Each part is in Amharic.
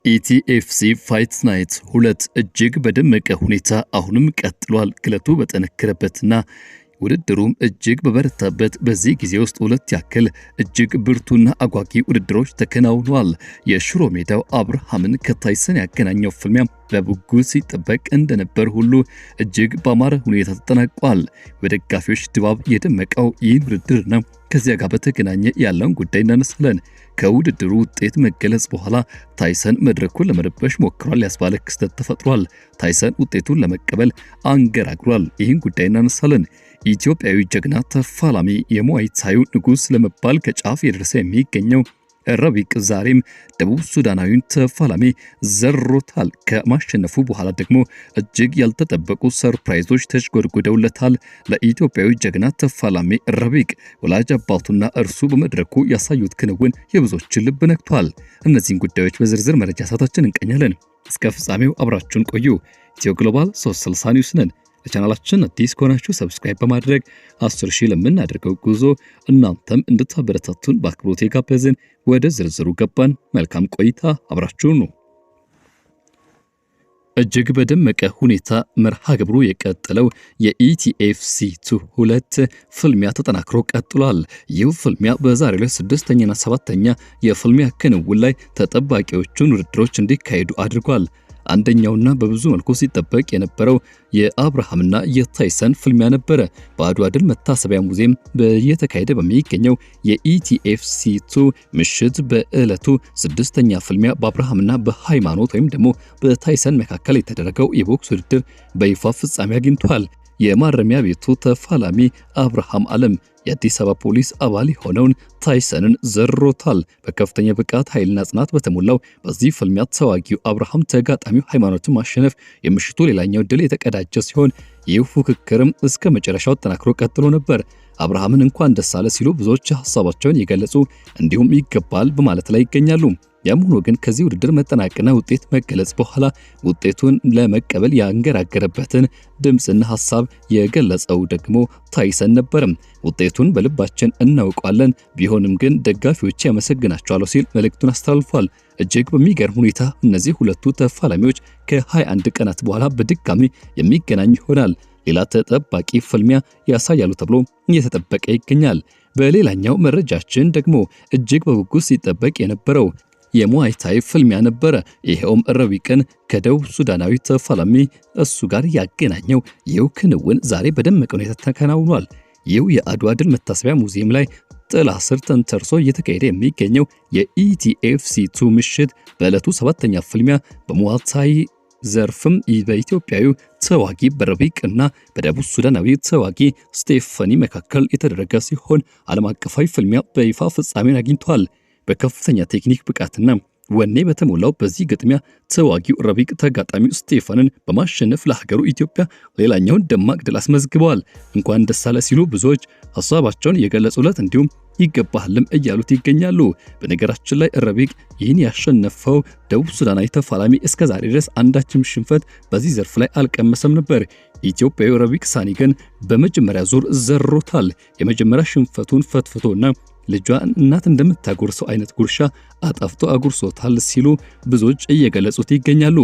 ኢቲኤፍሲ ፋይት ናይት 2 እጅግ በደመቀ ሁኔታ አሁንም ቀጥሏል። ግለቱ በጠነከረበትና ውድድሩም እጅግ በበረታበት በዚህ ጊዜ ውስጥ ሁለት ያክል እጅግ ብርቱና አጓጊ ውድድሮች ተከናውነዋል። የሽሮ ሜዳው አብርሃምን ከታይሰን ያገናኘው ፍልሚያ በጉጉት ሲጠበቅ እንደነበር ሁሉ እጅግ በአማረ ሁኔታ ተጠናቋል። በደጋፊዎች ድባብ የደመቀው ይህን ውድድር ነው። ከዚያ ጋር በተገናኘ ያለውን ጉዳይ እናነሳለን። ከውድድሩ ውጤት መገለጽ በኋላ ታይሰን መድረኩን ለመረበሽ ሞክሯል ያስባለ ክስተት ተፈጥሯል። ታይሰን ውጤቱን ለመቀበል አንገራግሯል። ይህን ጉዳይ እናነሳለን። ኢትዮጵያዊ ጀግና ተፋላሚ የሙዋይ ታዩ ንጉስ ለመባል ከጫፍ የደረሰ የሚገኘው ረቢቅ ዛሬም ደቡብ ሱዳናዊን ተፋላሚ ዘሮታል። ከማሸነፉ በኋላ ደግሞ እጅግ ያልተጠበቁ ሰርፕራይዞች ተሽጎድጉደውለታል። ለኢትዮጵያዊ ጀግና ተፋላሚ ረቢቅ ወላጅ አባቱና እርሱ በመድረኩ ያሳዩት ክንውን የብዙዎችን ልብ ነክቷል። እነዚህን ጉዳዮች በዝርዝር መረጃ ሰዓታችን እንቀኛለን። እስከ ፍጻሜው አብራችሁን ቆዩ። ኢትዮ ግሎባል 360 ኒውስ ነን። ለቻናላችን አዲስ ከሆናችሁ ሰብስክራይብ በማድረግ 10,000 ለምናደርገው ጉዞ እናንተም እንድታበረታቱን በአክብሮት ጋበዝን። ወደ ዝርዝሩ ገባን። መልካም ቆይታ አብራችሁን ነው። እጅግ በደመቀ ሁኔታ መርሃ ግብሩ የቀጠለው የኢቲኤፍሲ 2 ፍልሚያ ተጠናክሮ ቀጥሏል። ይህ ፍልሚያ በዛሬው ዕለት 6ኛና 7ኛ የፍልሚያ ክንውን ላይ ተጠባቂዎቹን ውድድሮች እንዲካሄዱ አድርጓል። አንደኛውና በብዙ መልኩ ሲጠበቅ የነበረው የአብርሃምና የታይሰን ፍልሚያ ነበረ። በአድዋ ድል መታሰቢያ ሙዚየም በየተካሄደ በሚገኘው የኢቲኤፍሲ 2 ምሽት በዕለቱ 6ኛ ፍልሚያ በአብርሃምና በሃይማኖት ወይም ደግሞ በታይሰን መካከል የተደረገው የቦክስ ውድድር በይፋ ፍጻሜ አግኝቷል። የማረሚያ ቤቱ ተፋላሚ አብርሃም ዓለም የአዲስ አበባ ፖሊስ አባል የሆነውን ታይሰንን ዘሮታል። በከፍተኛ ብቃት ኃይልና ጽናት በተሞላው በዚህ ፍልሚያ ተዋጊው አብርሃም ተጋጣሚው ሃይማኖትን ማሸነፍ የምሽቱ ሌላኛው ድል የተቀዳጀ ሲሆን ይህ ፉክክርም እስከ መጨረሻው ተጠናክሮ ቀጥሎ ነበር። አብርሃምን እንኳን ደስ አለ ሲሉ ብዙዎች ሐሳባቸውን የገለጹ እንዲሁም ይገባል በማለት ላይ ይገኛሉ። ያም ሆኖ ግን ከዚህ ውድድር መጠናቀቅና ውጤት መገለጽ በኋላ ውጤቱን ለመቀበል ያንገራገረበትን ድምጽና ሐሳብ የገለጸው ደግሞ ታይሰን ነበር። ውጤቱን በልባችን እናውቃለን፣ ቢሆንም ግን ደጋፊዎች ያመሰግናቸዋል ሲል መልእክቱን አስተላልፏል። እጅግ በሚገርም ሁኔታ እነዚህ ሁለቱ ተፋላሚዎች ከ21 ቀናት በኋላ በድጋሚ የሚገናኙ ይሆናል። ሌላ ተጠባቂ ፍልሚያ ያሳያሉ ተብሎ እየተጠበቀ ይገኛል። በሌላኛው መረጃችን ደግሞ እጅግ በጉጉት ሲጠበቅ የነበረው የሙዋይ ታይ ፍልሚያ ነበረ። ይሄውም ረቢቅን ከደቡብ ሱዳናዊ ተፋላሚ እሱ ጋር ያገናኘው ይው ክንውን ዛሬ በደመቀ ሁኔታ ተከናውኗል። ይው የአድዋ ድል መታሰቢያ ሙዚየም ላይ ጥላ ስር ተንተርሶ እየተካሄደ የሚገኘው የኢቲኤፍሲ 2 ምሽት በዕለቱ 7ኛ ፍልሚያ በሙዋይ ታይ ዘርፍም በኢትዮጵያዊ ተዋጊ በረቢቅና በደቡብ ሱዳናዊ ተዋጊ ስቴፋኒ መካከል የተደረገ ሲሆን ዓለም አቀፋዊ ፍልሚያ በይፋ ፍጻሜን አግኝቷል። በከፍተኛ ቴክኒክ ብቃትና ወኔ በተሞላው በዚህ ግጥሚያ ተዋጊው ረቢቅ ተጋጣሚው ስቴፋንን በማሸነፍ ለሀገሩ ኢትዮጵያ ሌላኛውን ደማቅ ድል አስመዝግበዋል። እንኳን ደስ አለ ሲሉ ብዙዎች ሐሳባቸውን የገለጹለት እንዲሁም ይገባልም እያሉት ይገኛሉ። በነገራችን ላይ ረቢቅ ይህን ያሸነፈው ደቡብ ሱዳናዊ ተፋላሚ እስከዛሬ ድረስ አንዳችም ሽንፈት በዚህ ዘርፍ ላይ አልቀመሰም ነበር። ኢትዮጵያዊ ረቢቅ ሳኒ ግን በመጀመሪያ ዙር ዘሮታል። የመጀመሪያ ሽንፈቱን ፈትፍቶና ልጇን እናት እንደምታጎርሰው አይነት ጉርሻ አጣፍቶ አጉርሶታል ሲሉ ብዙዎች እየገለጹት ይገኛሉ።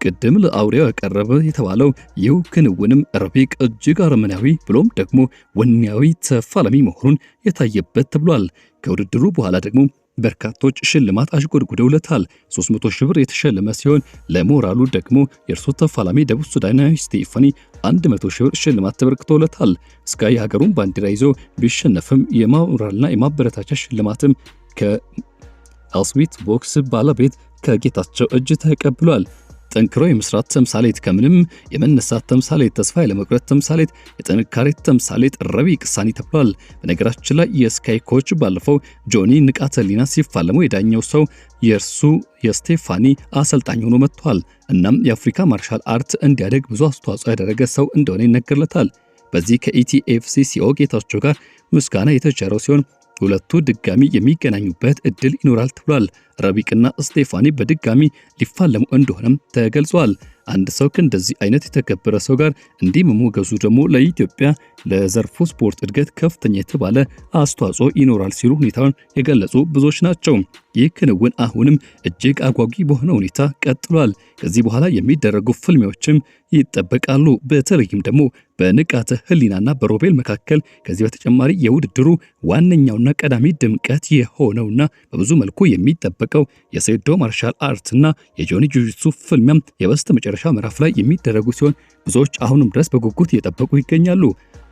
ቅድም ለአውሬው ያቀረበ የተባለው ይው ክንውንም ረቢቅ እጅግ አረመናዊ ብሎም ደግሞ ወኔያዊ ተፋላሚ መሆኑን የታየበት ተብሏል። ከውድድሩ በኋላ ደግሞ በርካቶች ሽልማት አሽጎድጉደውለታል። 300,000 ብር የተሸለመ ሲሆን ለሞራሉ ደግሞ የእርሱ ተፋላሚ ደቡብ ሱዳናዊ ስቴፋኒ 100,000 ብር ሽልማት ተበርክቶለታል። እስከ የሀገሩን ባንዲራ ይዞ ቢሸነፍም የሞራልና የማበረታቻ ሽልማትም ከአስዊት ቦክስ ባለቤት ከጌታቸው እጅ ተቀብሏል። ጠንክሮ የመስራት ተምሳሌት፣ ከምንም የመነሳት ተምሳሌት፣ ተስፋ ያለመቁረጥ ተምሳሌት፣ የጥንካሬ ተምሳሌት ረቢቅ ሳኒ ተብሏል። በነገራችን ላይ የስካይ ኮች ባለፈው ጆኒ ንቃተሊና ሲፋለሙ የዳኛው ሰው የእርሱ የስቴፋኒ አሰልጣኝ ሆኖ መጥቷል። እናም የአፍሪካ ማርሻል አርት እንዲያደግ ብዙ አስተዋጽኦ ያደረገ ሰው እንደሆነ ይነገርለታል። በዚህ ከኢቲኤፍሲ ሲኦ ጌታቸው ጋር ምስጋና የተቸረው ሲሆን ሁለቱ ድጋሚ የሚገናኙበት እድል ይኖራል ተብሏል። ረቢቅና ስቴፋኒ በድጋሚ ሊፋለሙ እንደሆነም ተገልጿል። አንድ ሰው ከእንደዚህ አይነት የተከበረ ሰው ጋር እንዲህ መሞገሱ ደግሞ ለኢትዮጵያ ለዘርፉ ስፖርት እድገት ከፍተኛ የተባለ አስተዋጽኦ ይኖራል ሲሉ ሁኔታውን የገለጹ ብዙዎች ናቸው። ይህ ክንውን አሁንም እጅግ አጓጊ በሆነ ሁኔታ ቀጥሏል። ከዚህ በኋላ የሚደረጉ ፍልሚያዎችም ይጠበቃሉ። በተለይም ደግሞ በንቃተ ህሊናና በሮቤል መካከል ከዚህ በተጨማሪ የውድድሩ ዋነኛውና ቀዳሚ ድምቀት የሆነውና በብዙ መልኩ የሚጠበቀው የሴዶ ማርሻል አርትና የጆኒ ጁጂትሱ ፍልሚያም የበስተመጨረሻ ምዕራፍ ላይ የሚደረጉ ሲሆን ብዙዎች አሁንም ድረስ በጉጉት እየጠበቁ ይገኛሉ።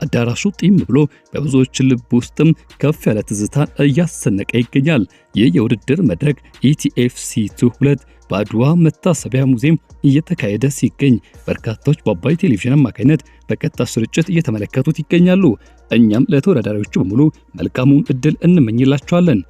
አዳራሹ ጢም ብሎ በብዙዎች ልብ ውስጥም ከፍ ያለ ትዝታን እያሰነቀ ይገኛል። ይህ የውድድር መድረክ ኢቲኤፍሲ2 በአድዋ መታሰቢያ ሙዚየም እየተካሄደ ሲገኝ በርካቶች በአባይ ቴሌቪዥን አማካኝነት በቀጥታ ስርጭት እየተመለከቱት ይገኛሉ። እኛም ለተወዳዳሪዎቹ በሙሉ መልካሙን እድል እንመኝላቸዋለን።